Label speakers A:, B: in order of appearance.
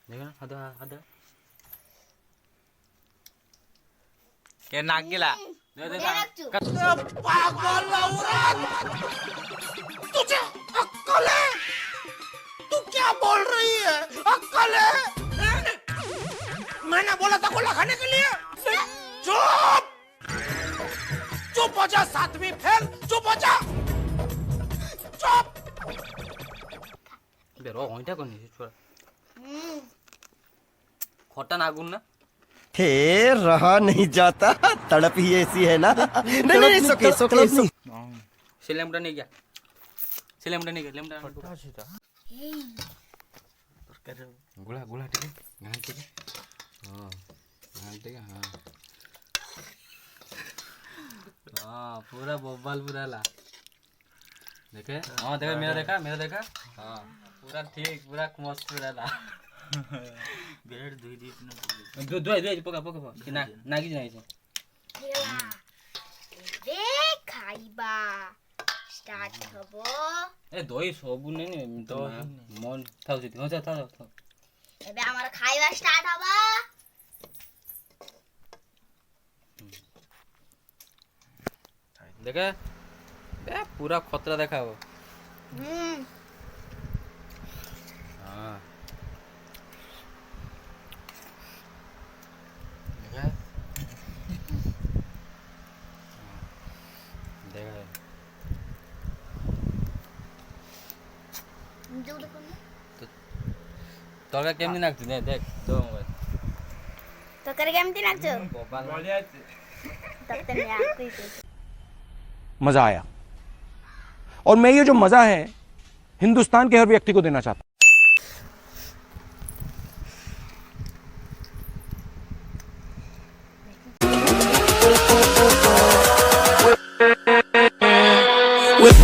A: देखा ada ada
B: kayak naik gila.
C: पागल औरत, तुझे अक्कल है? तू क्या बोल रही है? अक्कल है? मैंने बोला था गोला खाने के लिए। चुप चुप हो जा, सातवीं फेल, चुप हो जा, चुप।
A: बेरो होइटा कोनी छोरा खोटा नागुन ना
D: हे रहा नहीं जाता, तड़प ही ऐसी है ना। नहीं नहीं सोके सोके
A: से लेमड़ा नहीं गया से लेमड़ा नहीं गया लेमड़ा गुला गुला ठीक है गाल ठीक है हां गाल ठीक है हां हां पूरा बब्बल पूरा ला देखे हां देखा मेरा देखा हां पूरा ठीक पूरा मस्त पूरा ला बेड दुई दी दुई पका पका ना नागी नाही
E: रे खाइबा स्टार्ट हबो
A: ए दोई सबु नै नि तो मन थाउ जति हो थाउ
E: एबे हमर खाइबा स्टार्ट हबो
A: देखे बे पूरा खतरा देखा हो हां देखा देखा
E: दूर कोन
A: तोरा केमनी नागती ने देख तो
E: तो करे केमती नाचो
A: बोबाल
E: तब तक मैं आपको ही
F: मजा आया और मैं ये जो मजा है हिंदुस्तान के हर व्यक्ति को देना चाहता हूं।
C: with